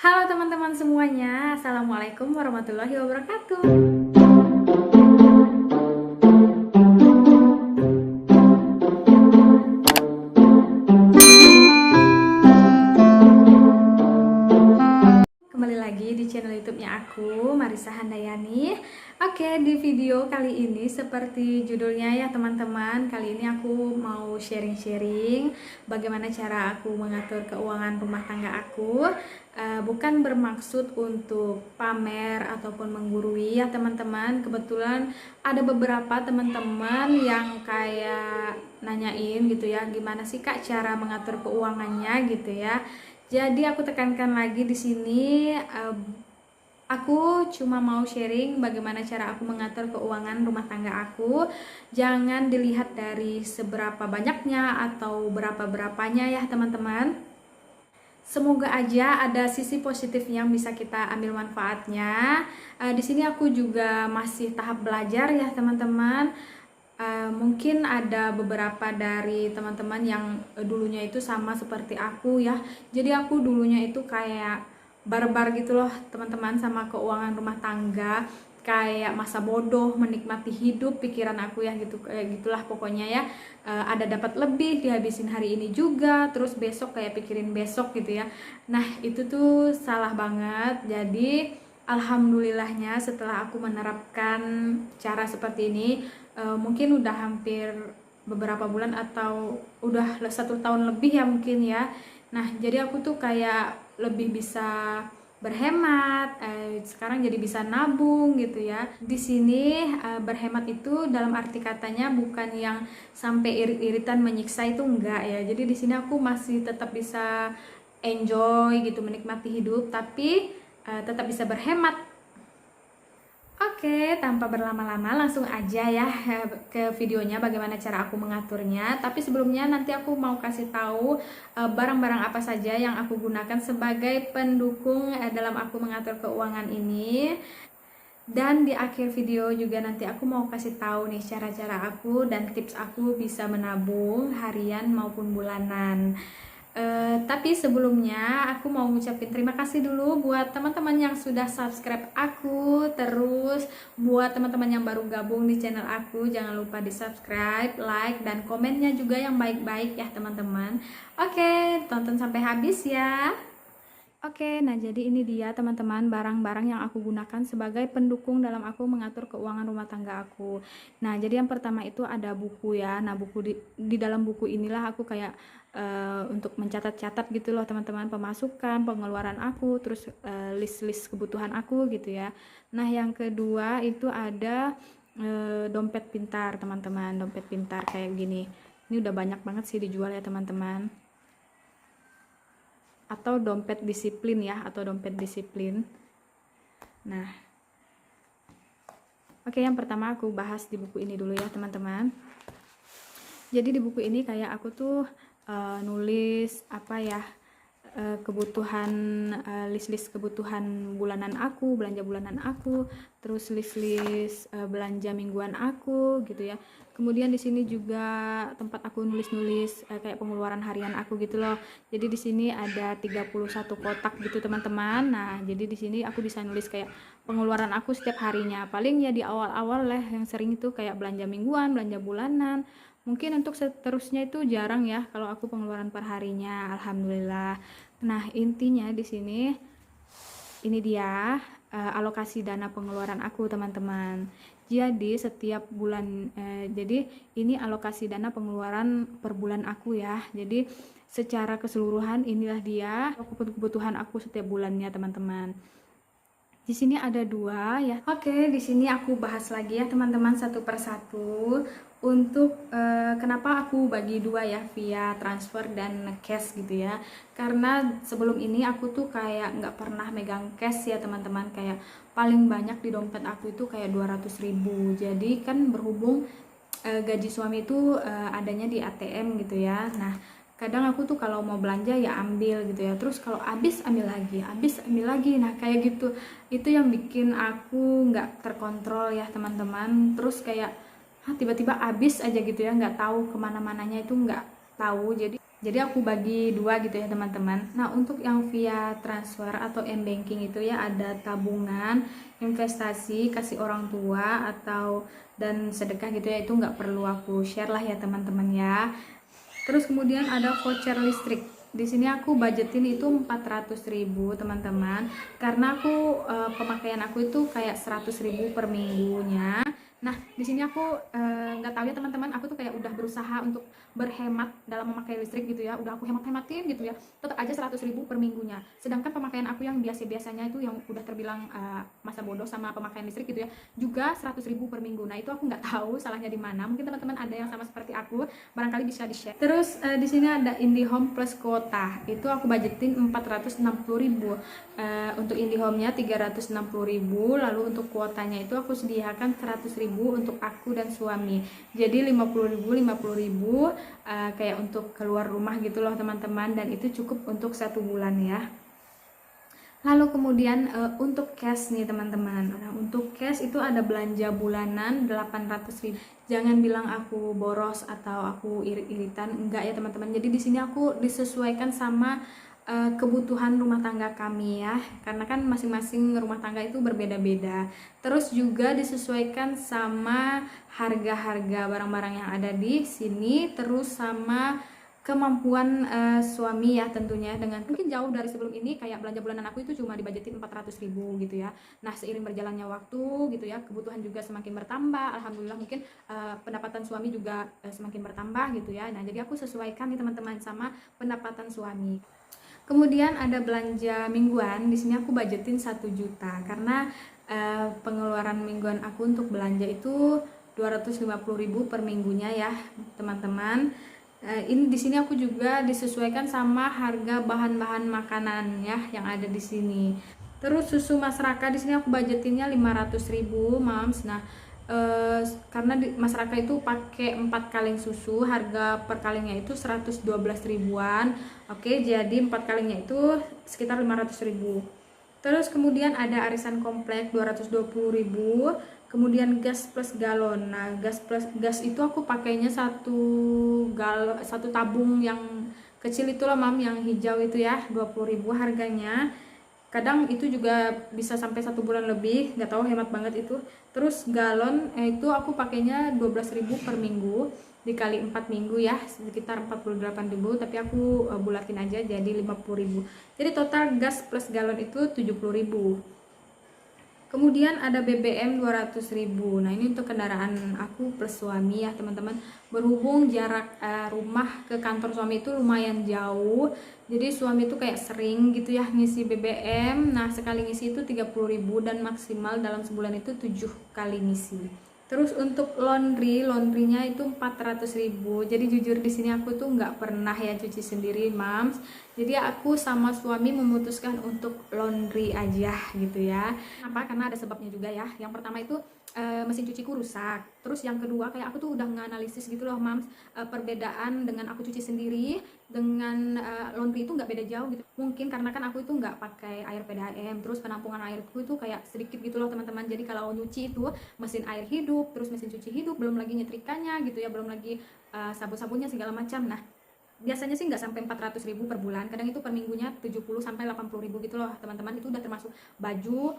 Halo teman-teman semuanya, Assalamualaikum warahmatullahi wabarakatuh. Kembali lagi di channel YouTube-nya aku, Marissa Handayani. Oke, di video kali ini seperti judulnya ya teman-teman, kali ini aku mau sharing-sharing bagaimana cara aku mengatur keuangan rumah tangga aku. Bukan bermaksud untuk pamer ataupun menggurui ya teman-teman. Kebetulan ada beberapa teman-teman yang kayak nanyain gitu ya, gimana sih Kak cara mengatur keuangannya gitu ya. Jadi aku tekankan lagi di sini, aku cuma mau sharing bagaimana cara aku mengatur keuangan rumah tangga aku. Jangan dilihat dari seberapa banyaknya atau berapa-berapanya ya teman-teman. Semoga aja ada sisi positif yang bisa kita ambil manfaatnya. Di sini aku juga masih tahap belajar ya teman-teman. Mungkin ada beberapa dari teman-teman yang dulunya itu sama seperti aku ya. Jadi aku dulunya itu kayak barbar gitu loh teman-teman sama keuangan rumah tangga, kayak masa bodoh menikmati hidup pikiran aku ya gitu, kayak gitulah pokoknya ya. Ada dapat lebih dihabisin hari ini juga, terus besok kayak pikirin besok gitu ya. Nah itu tuh salah banget. Jadi alhamdulillahnya setelah aku menerapkan cara seperti ini, mungkin udah hampir beberapa bulan atau udah 1 tahun lebih ya mungkin ya. Nah jadi aku tuh kayak lebih bisa berhemat, sekarang jadi bisa nabung gitu ya. Di sini berhemat itu dalam arti katanya bukan yang sampai irit-iritan menyiksa, itu enggak ya. Jadi di sini aku masih tetap bisa enjoy gitu, menikmati hidup, tapi tetap bisa berhemat. Oke, tanpa berlama-lama langsung aja ya ke videonya bagaimana cara aku mengaturnya. Tapi sebelumnya nanti aku mau kasih tahu barang-barang apa saja yang aku gunakan sebagai pendukung dalam aku mengatur keuangan ini. Dan di akhir video juga nanti aku mau kasih tahu nih cara-cara aku dan tips aku bisa menabung harian maupun bulanan. Tapi sebelumnya aku mau ngucapin terima kasih dulu buat teman-teman yang sudah subscribe aku. Terus buat teman-teman yang baru gabung di channel aku, jangan lupa di subscribe, like, dan komennya juga yang baik-baik ya teman-teman. Oke, tonton sampai habis ya. Oke, nah jadi ini dia teman-teman barang-barang yang aku gunakan sebagai pendukung dalam aku mengatur keuangan rumah tangga aku. Nah, jadi yang pertama itu ada buku ya. Nah, buku di dalam buku inilah aku kayak untuk mencatat-catat gitu loh teman-teman, pemasukan, pengeluaran aku, terus list-list kebutuhan aku gitu ya. Nah, yang kedua itu ada dompet pintar teman-teman, dompet pintar kayak gini. Ini udah banyak banget sih dijual ya teman-teman, atau dompet disiplin ya, atau dompet disiplin. Nah, oke, yang pertama aku bahas di buku ini dulu ya teman-teman. Jadi di buku ini kayak aku tuh nulis apa ya, kebutuhan, list-list kebutuhan bulanan aku, belanja bulanan aku, terus list-list belanja mingguan aku gitu ya. Kemudian di sini juga tempat aku nulis-nulis kayak pengeluaran harian aku gitu loh. Jadi di sini ada 31 kotak gitu teman-teman. Nah, jadi di sini aku bisa nulis kayak pengeluaran aku setiap harinya. Paling ya di awal-awal lah yang sering itu kayak belanja mingguan, belanja bulanan. Mungkin untuk seterusnya itu jarang ya kalau aku pengeluaran per harinya, alhamdulillah. Nah, intinya di sini ini dia alokasi dana pengeluaran aku, teman-teman. Jadi setiap bulan jadi ini alokasi dana pengeluaran per bulan aku ya. Jadi secara keseluruhan inilah dia kebutuhan aku setiap bulannya, teman-teman. Di sini ada dua ya. Oke, di sini aku bahas lagi ya teman-teman satu persatu untuk kenapa aku bagi dua ya, via transfer dan cash gitu ya. Karena sebelum ini aku tuh kayak nggak pernah megang cash ya teman-teman, kayak paling banyak di dompet aku itu kayak 200.000. Jadi kan berhubung gaji suami itu adanya di ATM gitu ya. Nah, kadang aku tuh kalau mau belanja ya ambil gitu ya, terus kalau habis ambil lagi, habis ambil lagi. Nah kayak gitu, itu yang bikin aku nggak terkontrol ya teman-teman. Terus kayak tiba-tiba habis aja gitu ya, nggak tahu kemana-mananya itu nggak tahu. Jadi Jadi aku bagi dua gitu ya teman-teman. Nah untuk yang via transfer atau m-banking itu ya ada tabungan, investasi, kasih orang tua atau dan sedekah gitu ya, itu nggak perlu aku share lah ya teman-teman ya. Terus kemudian ada voucher listrik. Di sini aku budgetin itu 400.000 teman-teman, karena aku pemakaian aku itu kayak 100.000 per minggunya. Nah di sini aku nggak tahu ya teman-teman, aku tuh kayak udah berusaha untuk berhemat dalam memakai listrik gitu ya, udah aku hemat-hematin gitu ya, tetap aja 100.000 per minggunya. Sedangkan pemakaian aku yang biasa-biasanya itu yang udah terbilang masa bodoh sama pemakaian listrik gitu ya, juga 100.000 per minggu. Nah itu aku nggak tahu salahnya di mana. Mungkin teman-teman ada yang sama seperti aku, barangkali bisa di-share. Terus di sini ada IndiHome plus kuota, itu aku budgetin 460.000. Untuk IndiHome-nya 360.000, lalu untuk kuotanya itu aku sediakan 100.000 untuk aku dan suami. Jadi 50.000 kayak untuk keluar rumah gitu loh teman-teman, dan itu cukup untuk 1 bulan ya. Lalu kemudian untuk cash nih teman-teman. Nah, untuk cash itu ada belanja bulanan 800.000. Jangan bilang aku boros atau aku irit-iritan, enggak ya teman-teman. Jadi di sini aku disesuaikan sama kebutuhan rumah tangga kami ya. Karena kan masing-masing rumah tangga itu berbeda-beda. Terus juga disesuaikan sama harga-harga barang-barang yang ada di sini, terus sama kemampuan suami ya tentunya. Dengan mungkin jauh dari sebelum ini, kayak belanja bulanan aku itu cuma dibudgetin 400.000 gitu ya. Nah seiring berjalannya waktu gitu ya, kebutuhan juga semakin bertambah, alhamdulillah mungkin pendapatan suami juga semakin bertambah gitu ya. Nah jadi aku sesuaikan nih teman-teman sama pendapatan suami. Kemudian ada belanja mingguan. Di sini aku budgetin 1 juta karena pengeluaran mingguan aku untuk belanja itu 250.000 per minggunya ya teman-teman. Ini di sini aku juga disesuaikan sama harga bahan-bahan makanan ya yang ada di sini. Terus susu masyarakat di sini aku budgetinnya 500.000 mams. Nah karena masyarakat itu pakai 4 kaleng susu, harga per kalengnya itu 112 ribuan. Oke, jadi 4 kalengnya itu sekitar 500.000. Terus kemudian ada arisan komplek 220.000. Kemudian gas plus galon. Nah gas itu aku pakainya satu tabung yang kecil itu loh mam, yang hijau itu ya, 20.000 harganya. Kadang itu juga bisa sampai 1 bulan lebih, nggak tahu, hemat banget itu. Terus galon itu aku pakainya 12.000 per minggu, dikali 4 minggu ya sekitar 48.000, tapi aku bulatin aja jadi 50.000. Jadi total gas plus galon itu 70.000. Kemudian ada BBM 200.000. Nah ini untuk kendaraan aku plus suami ya teman-teman. Berhubung jarak rumah ke kantor suami itu lumayan jauh, jadi suami itu kayak sering gitu ya ngisi BBM. Nah sekali ngisi itu 30.000 dan maksimal dalam sebulan itu 7 kali ngisi. Terus untuk laundrynya itu 400.000. Jadi jujur di sini aku tuh nggak pernah ya cuci sendiri, mams. Jadi aku sama suami memutuskan untuk laundry aja gitu ya. Kenapa? Karena ada sebabnya juga ya. Yang pertama itu mesin cuciku rusak. Terus yang kedua kayak aku tuh udah nganalisis gitu loh, mams, perbedaan dengan aku cuci sendiri dengan laundry itu nggak beda jauh gitu. Mungkin karena kan aku itu nggak pakai air PDAM, terus penampungan airku itu kayak sedikit gitu loh teman-teman. Jadi kalau nyuci itu mesin air hidup, terus mesin cuci hidup, belum lagi nyetrikanya gitu ya, belum lagi sabun-sabunnya segala macam. Nah biasanya sih nggak sampai 400.000 per bulan, kadang itu per minggunya 70 sampai 80.000 gitu loh teman-teman. Itu udah termasuk baju,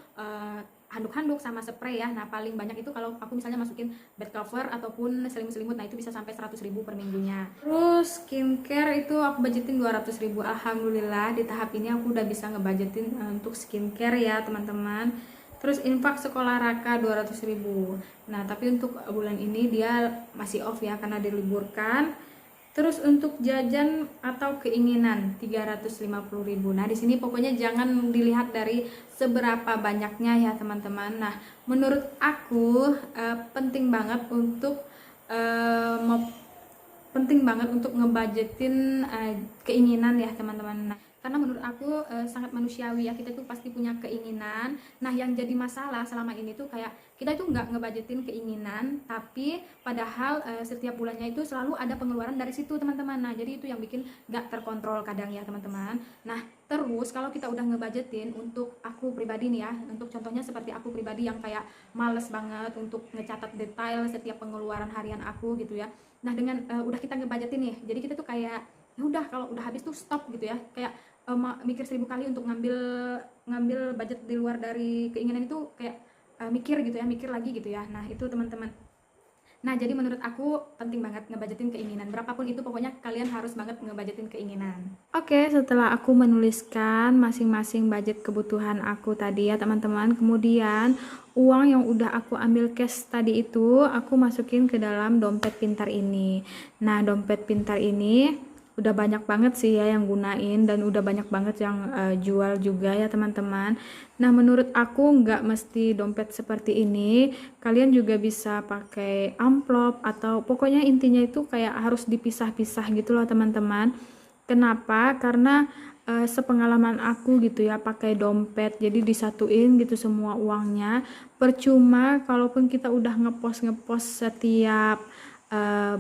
handuk-handuk sama spray ya. Nah paling banyak itu kalau aku misalnya masukin bed cover ataupun selimut-selimut, nah itu bisa sampai 100.000 per minggunya. Terus skincare itu aku budgetin 200.000. Alhamdulillah di tahap ini aku udah bisa ngebudgetin untuk skincare ya teman-teman. Terus infak sekolah Raka 200.000. Nah tapi untuk bulan ini dia masih off ya karena diliburkan. Terus untuk jajan atau keinginan 350.000. Nah, di sini pokoknya jangan dilihat dari seberapa banyaknya ya, teman-teman. Nah, menurut aku penting banget untuk ngebudgetin keinginan ya, teman-teman. Nah, karena menurut aku sangat manusiawi ya, kita tuh pasti punya keinginan. Nah yang jadi masalah selama ini tuh kayak kita itu nggak ngebudgetin keinginan, tapi padahal setiap bulannya itu selalu ada pengeluaran dari situ teman-teman. Nah jadi itu yang bikin nggak terkontrol kadang ya teman-teman. Nah terus kalau kita udah ngebudgetin, untuk aku pribadi nih ya, untuk contohnya seperti aku pribadi yang kayak males banget untuk ngecatat detail setiap pengeluaran harian aku gitu ya. Nah dengan udah kita ngebudgetin nih, jadi kita tuh kayak ya udah kalau udah habis tuh stop gitu ya, kayak mikir 1000 kali untuk ngambil ngambil budget di luar dari keinginan itu, kayak mikir gitu ya, mikir lagi gitu ya. Nah itu teman-teman. Nah, jadi menurut aku penting banget ngebudgetin keinginan. Berapapun itu, pokoknya kalian harus banget ngebudgetin keinginan. Oke, setelah aku menuliskan masing-masing budget kebutuhan aku tadi ya teman-teman, kemudian uang yang udah aku ambil cash tadi itu aku masukin ke dalam dompet pintar ini. Nah, dompet pintar ini udah banyak banget sih ya yang gunain, dan udah banyak banget yang jual juga ya teman-teman. Nah, menurut aku nggak mesti dompet seperti ini, kalian juga bisa pakai amplop, atau pokoknya intinya itu kayak harus dipisah-pisah gitu loh teman-teman. Kenapa? Karena sepengalaman aku gitu ya, pakai dompet jadi disatuin gitu semua uangnya, percuma kalaupun kita udah ngepost setiap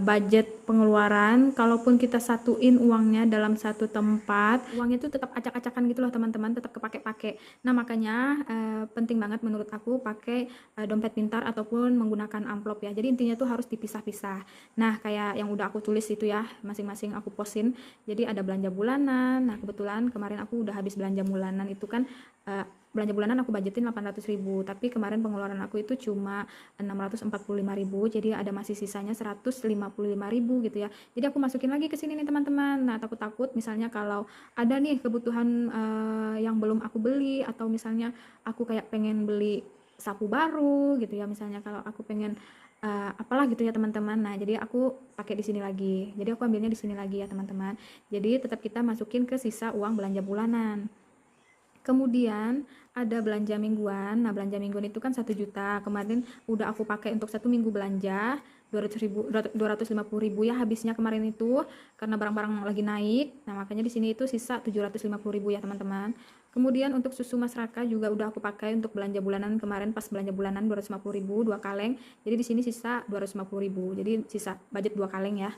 budget pengeluaran, kalaupun kita satuin uangnya dalam satu tempat, uangnya itu tetap acak-acakan gitu loh teman-teman, tetap kepake-pake. Nah makanya penting banget menurut aku pakai dompet pintar ataupun menggunakan amplop ya. Jadi intinya tuh harus dipisah-pisah. Nah kayak yang udah aku tulis itu ya, masing-masing aku postin. Jadi ada belanja bulanan. Nah kebetulan kemarin aku udah habis belanja bulanan itu kan, belanja bulanan aku budgetin 800.000, tapi kemarin pengeluaran aku itu cuma 645.000, jadi ada masih sisanya 155.000 gitu ya. Jadi aku masukin lagi ke sini nih teman-teman. Nah takut-takut misalnya kalau ada nih kebutuhan yang belum aku beli, atau misalnya aku kayak pengen beli sapu baru gitu ya, misalnya kalau aku pengen apalah gitu ya teman-teman. Nah jadi aku pakai di sini lagi, jadi aku ambilnya di sini lagi ya teman-teman. Jadi tetap kita masukin ke sisa uang belanja bulanan. Kemudian ada belanja mingguan. Nah belanja mingguan itu kan 1 juta, kemarin udah aku pakai untuk 1 minggu belanja 250.000 ya habisnya kemarin itu, karena barang-barang lagi naik. Nah makanya di sini itu sisa 750.000 ya teman-teman. Kemudian untuk susu Mas Raka juga udah aku pakai untuk belanja bulanan kemarin, pas belanja bulanan 250.000 2 kaleng. Jadi di sini sisa 250.000, jadi sisa budget 2 kaleng ya.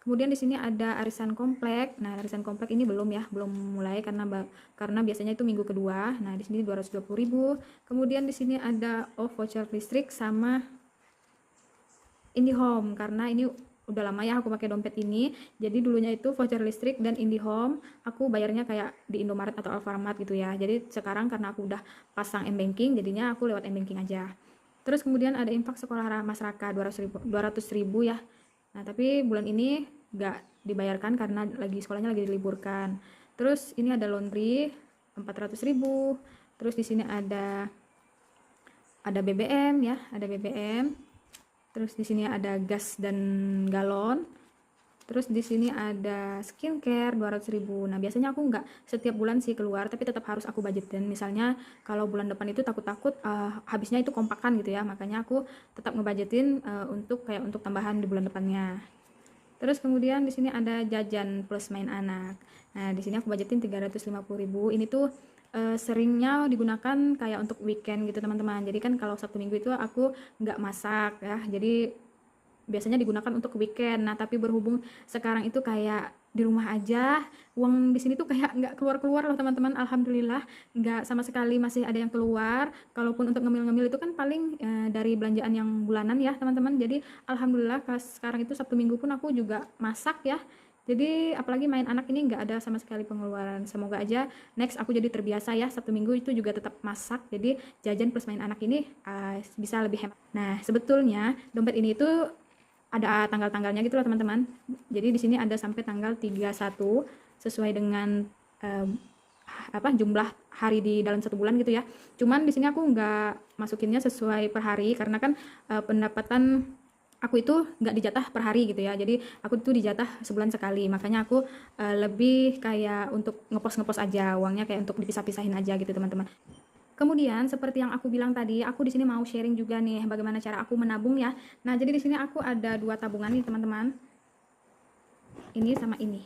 Kemudian di sini ada arisan komplek. Nah, arisan komplek ini belum ya, belum mulai karena biasanya itu minggu kedua. Nah, di sini 220.000. Kemudian di sini ada voucher listrik sama IndiHome, karena ini udah lama ya aku pakai dompet ini. Jadi dulunya itu voucher listrik dan IndiHome aku bayarnya kayak di Indomaret atau Alfamart gitu ya. Jadi sekarang karena aku udah pasang M-Banking, jadinya aku lewat M-Banking aja. Terus kemudian ada infak sekolah Mas Raka 200.000 ya. Nah tapi bulan ini nggak dibayarkan karena sekolahnya lagi diliburkan. Terus ini ada laundry 400.000. Terus di sini ada BBM ya, ada BBM. Terus di sini ada gas dan galon. Terus di sini ada skincare 200.000. Nah biasanya aku nggak setiap bulan sih keluar, tapi tetap harus aku budgetin. Misalnya kalau bulan depan itu takut-takut habisnya itu kompakan gitu ya, makanya aku tetap ngebudgetin untuk tambahan di bulan depannya. Terus kemudian di sini ada jajan plus main anak. Nah di sini aku budgetin 350.000. Ini tuh seringnya digunakan kayak untuk weekend gitu teman-teman. Jadi kan kalau Sabtu Minggu itu aku nggak masak ya, jadi biasanya digunakan untuk weekend. Nah tapi berhubung sekarang itu kayak di rumah aja, uang di sini tuh kayak nggak keluar-keluar loh teman-teman. Alhamdulillah nggak sama sekali masih ada yang keluar. Kalaupun untuk ngemil-ngemil itu kan paling dari belanjaan yang bulanan ya teman-teman. Jadi alhamdulillah sekarang itu Sabtu Minggu pun aku juga masak ya. Jadi apalagi main anak ini nggak ada sama sekali pengeluaran. Semoga aja next aku jadi terbiasa ya, Sabtu Minggu itu juga tetap masak. Jadi jajan plus main anak ini bisa lebih hemat. Nah sebetulnya dompet ini itu ada tanggal-tanggalnya gitu loh teman-teman. Jadi di sini ada sampai tanggal 31 sesuai dengan jumlah hari di dalam 1 bulan gitu ya. Cuman di sini aku nggak masukinnya sesuai per hari karena kan pendapatan aku itu nggak dijatah per hari gitu ya. Jadi aku tuh dijatah sebulan sekali. Makanya aku lebih kayak untuk ngepos aja uangnya, kayak untuk dipisah-pisahin aja gitu teman-teman. Kemudian seperti yang aku bilang tadi, aku di sini mau sharing juga nih bagaimana cara aku menabung ya. Nah, jadi di sini aku ada 2 tabungan nih, teman-teman. Ini sama ini.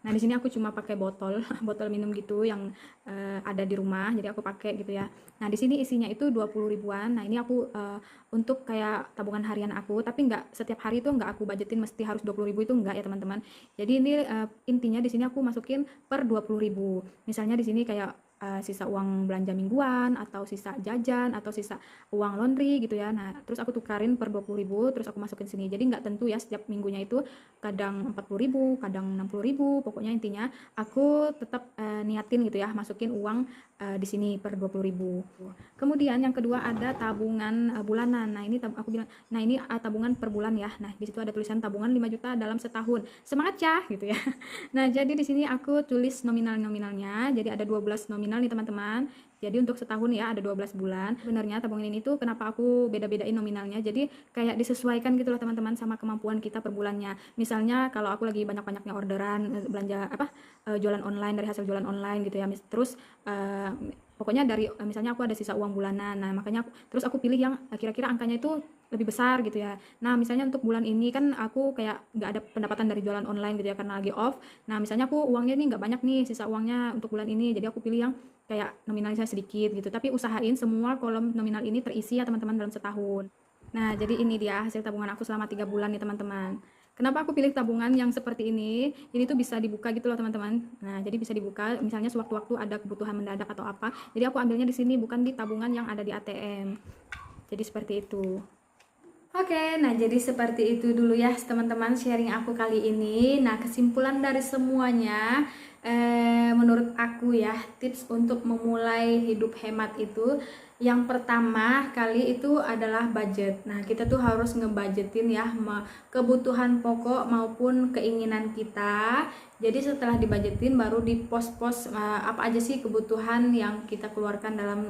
Nah, di sini aku cuma pakai botol minum gitu yang ada di rumah, jadi aku pakai gitu ya. Nah, di sini isinya itu 20 ribuan. Nah, ini aku untuk kayak tabungan harian aku, tapi nggak setiap hari itu nggak aku budgetin mesti harus 20.000 itu enggak ya, teman-teman. Jadi ini intinya di sini aku masukin per 20.000. Misalnya di sini kayak sisa uang belanja mingguan atau sisa jajan atau sisa uang laundry gitu ya. Nah, terus aku tukarin per 20.000 terus aku masukin sini. Jadi nggak tentu ya setiap minggunya itu, kadang 40.000, kadang 60.000. Pokoknya intinya aku tetap niatin gitu ya, masukin uang di sini per 20.000. Kemudian yang kedua ada tabungan bulanan. Nah, ini aku bilang, nah ini tabungan per bulan ya. Nah, di situ ada tulisan tabungan 5 juta dalam setahun. Semangat ya gitu ya. Nah, jadi di sini aku tulis nominalnya. Jadi ada 12 nominal nih teman-teman. Jadi untuk setahun ya ada 12 bulan. Sebenarnya tabungan ini tuh kenapa aku beda-bedain nominalnya. Jadi kayak disesuaikan gitu loh teman-teman sama kemampuan kita per bulannya. Misalnya kalau aku lagi banyak-banyaknya orderan belanja jualan online, dari hasil jualan online gitu ya. Terus pokoknya dari misalnya aku ada sisa uang bulanan. Nah, makanya terus aku pilih yang kira-kira angkanya itu lebih besar gitu ya. Nah, misalnya untuk bulan ini kan aku kayak nggak ada pendapatan dari jualan online gitu ya karena lagi off. Nah, misalnya aku uangnya nih nggak banyak nih, sisa uangnya untuk bulan ini, jadi aku pilih yang kayak nominalnya sedikit gitu. Tapi usahain semua kolom nominal ini terisi ya teman-teman dalam setahun. Nah, jadi ini dia hasil tabungan aku selama 3 bulan nih teman-teman. Kenapa aku pilih tabungan yang seperti ini? Ini tuh bisa dibuka gitu loh teman-teman. Nah, jadi bisa dibuka misalnya sewaktu-waktu ada kebutuhan mendadak atau apa. Jadi aku ambilnya di sini, bukan di tabungan yang ada di ATM. Jadi seperti itu. Oke, nah jadi seperti itu dulu ya teman-teman sharing aku kali ini. Nah, kesimpulan dari semuanya, menurut aku ya, tips untuk memulai hidup hemat itu yang pertama kali itu adalah budget. Nah, kita tuh harus ngebudgetin ya kebutuhan pokok maupun keinginan kita. Jadi setelah dibudgetin baru di pos-pos apa aja sih kebutuhan yang kita keluarkan dalam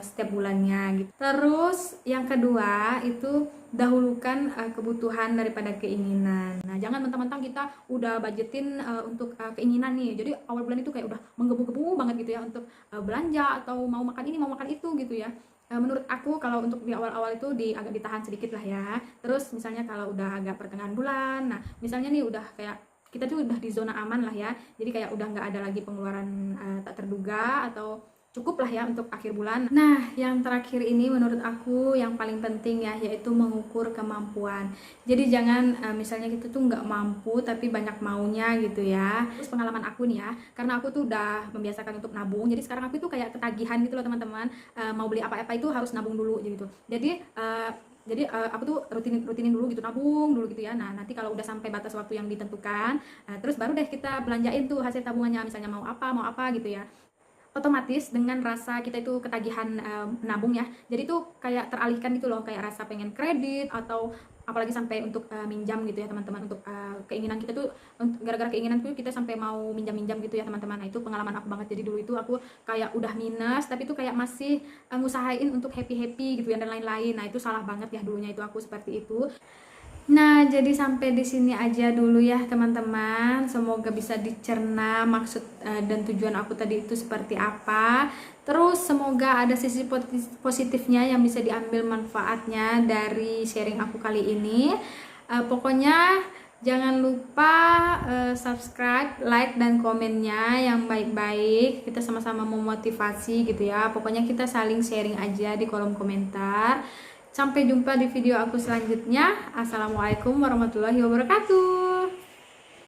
setiap bulannya gitu. Terus yang kedua itu dahulukan kebutuhan daripada keinginan. Nah, jangan mentang-mentang kita udah budgetin untuk keinginan nih. Jadi awal bulan itu kayak udah menggebu-gebu banget gitu ya untuk belanja atau mau makan ini, mau makan itu gitu ya. Menurut aku kalau untuk di awal-awal itu agak ditahan sedikit lah ya. Terus misalnya kalau udah agak pertengahan bulan, nah misalnya nih udah kayak kita tuh udah di zona aman lah ya. Jadi kayak udah nggak ada lagi pengeluaran tak terduga atau cukup lah ya untuk akhir bulan. Nah, yang terakhir ini menurut aku yang paling penting ya, yaitu mengukur kemampuan. Jadi jangan misalnya kita tuh nggak mampu tapi banyak maunya gitu ya. Terus pengalaman aku nih ya, karena aku tuh udah membiasakan untuk nabung, jadi sekarang aku tuh kayak ketagihan gitu loh teman-teman. Mau beli apa-apa itu harus nabung dulu gitu. Jadi aku tuh rutinin dulu gitu, nabung dulu gitu ya. Nah, nanti kalau udah sampai batas waktu yang ditentukan, terus baru deh kita belanjain tuh hasil tabungannya, misalnya mau apa gitu ya. Otomatis dengan rasa kita itu ketagihan menabung ya, jadi tuh kayak teralihkan gitu loh, kayak rasa pengen kredit atau apalagi sampai untuk minjam gitu ya teman-teman. Untuk keinginan kita tuh, gara-gara keinginan tuh kita sampai mau minjam-minjam gitu ya teman-teman. Nah, itu pengalaman aku banget. Jadi dulu itu aku kayak udah minus tapi tuh kayak masih ngusahain untuk happy gitu ya dan lain-lain. Nah, itu salah banget ya dulunya itu aku seperti itu. Nah, jadi sampai di sini aja dulu ya teman-teman. Semoga bisa dicerna maksud dan tujuan aku tadi itu seperti apa. Terus semoga ada sisi positifnya yang bisa diambil manfaatnya dari sharing aku kali ini. Pokoknya jangan lupa subscribe, like, dan komennya yang baik-baik. Kita sama-sama memotivasi gitu ya. Pokoknya kita saling sharing aja di kolom komentar. Sampai jumpa di video aku selanjutnya. Assalamualaikum warahmatullahi wabarakatuh.